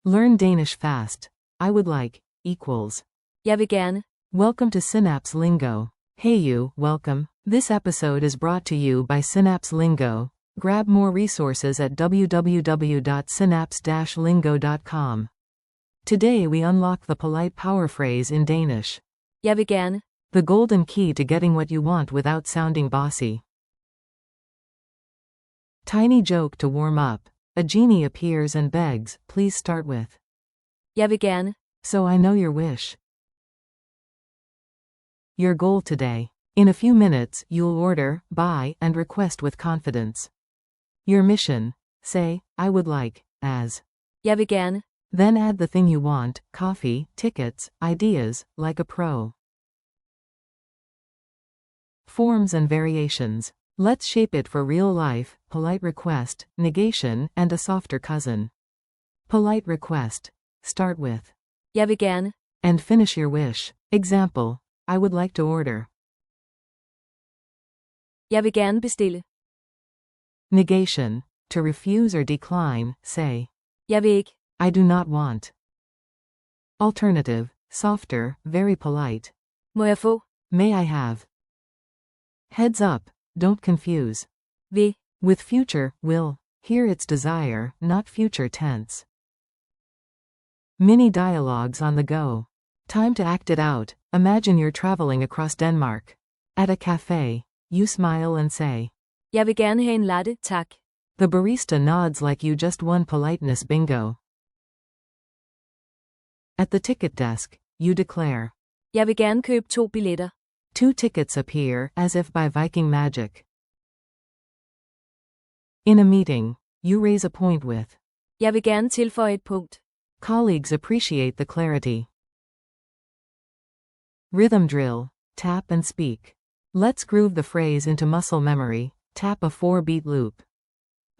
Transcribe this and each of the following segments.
Learn Danish fast. I would like equals. Jeg vil gerne. Welcome to Synapse Lingo. Hey you, welcome. This episode is brought to you by Synapse Lingo. Grab more resources at www.synapse-lingo.com. Today we unlock the polite power phrase in Danish. Jeg vil gerne. The golden key to getting what you want without sounding bossy. Tiny joke to warm up. A genie appears and begs, please start with. Jeg vil gerne. So I know your wish. Your goal today. In a few minutes, you'll order, buy, and request with confidence. Your mission. Say, I would like, as. Jeg vil gerne. Then add the thing you want, coffee, tickets, ideas, like a pro. Forms and variations. Let's shape it for real life, polite request, negation, and a softer cousin. Polite request. Start with. Jeg vil gerne. And finish your wish. Example. I would like to order. Jeg vil gerne bestille. Negation. To refuse or decline, say. Jeg vil ikke. I do not want. Alternative. Softer, very polite. Må jeg få? May I have? Heads up. Don't confuse. Vil. With future, will. Here it's desire, not future tense. Mini dialogues on the go. Time to act it out. Imagine you're traveling across Denmark. At a cafe, you smile and say. Jeg vil gerne have en latte, tak. The barista nods like you just won politeness bingo. At the ticket desk, you declare. Jeg vil gerne købe 2 billetter. 2 tickets appear, as if by Viking magic. In a meeting, you raise a point with. Jeg vil gerne tilføje et punkt. Colleagues appreciate the clarity. Rhythm drill. Tap and speak. Let's groove the phrase into muscle memory. Tap a 4-beat loop.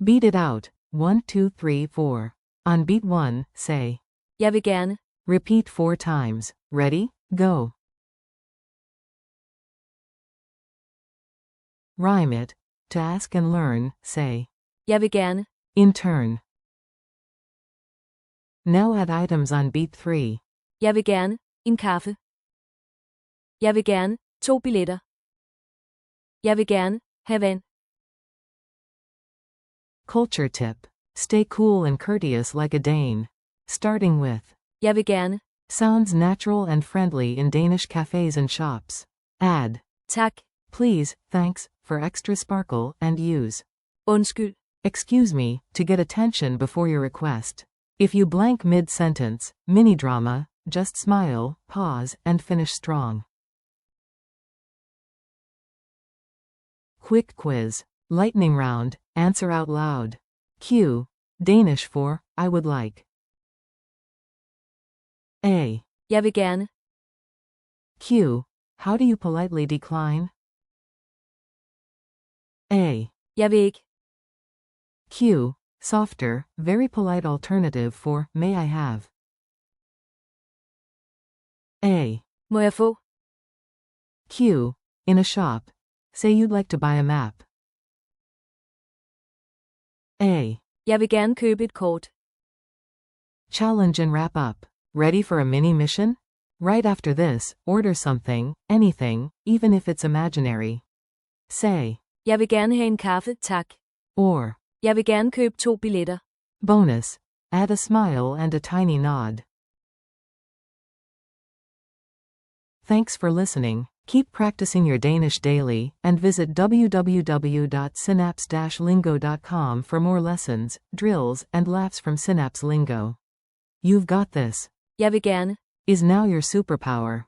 Beat it out. 1, 2, 3, 4. On beat 1, say. Jeg vil gerne. Repeat 4 times. Ready? Go. Rhyme it. To ask and learn, say. Jeg vil gerne. In turn. Now add items on beat 3. Jeg vil gerne. En kaffe. Jeg vil gerne. 2 billetter. Jeg vil gerne. Have vand. Culture tip. Stay cool and courteous like a Dane. Starting with. Jeg vil gerne. Sounds natural and friendly in Danish cafes and shops. Add. Tak. Please, thanks, for extra sparkle, and use. Undskyld. Excuse me, to get attention before your request. If you blank mid-sentence, mini-drama, just smile, pause, and finish strong. Quick quiz. Lightning round, answer out loud. Q. Danish for, I would like. A. Jeg vil gerne. Q. How do you politely decline? A. Jeg vil ikke. Q. Softer, very polite alternative for, may I have? A. Må jeg få? Q. In a shop. Say you'd like to buy a map. A. Jeg vil gerne købe et kort. Challenge and wrap up. Ready for a mini mission? Right after this, order something, anything, even if it's imaginary. Say. Jeg vil gerne have en kaffe, tak. Or. Jeg vil gerne købe 2 billetter. Bonus. Add a smile and a tiny nod. Thanks for listening. Keep practicing your Danish daily, and visit www.synapse-lingo.com for more lessons, drills, and laughs from Synapse Lingo. You've got this. Jeg vil gerne. Is now your superpower.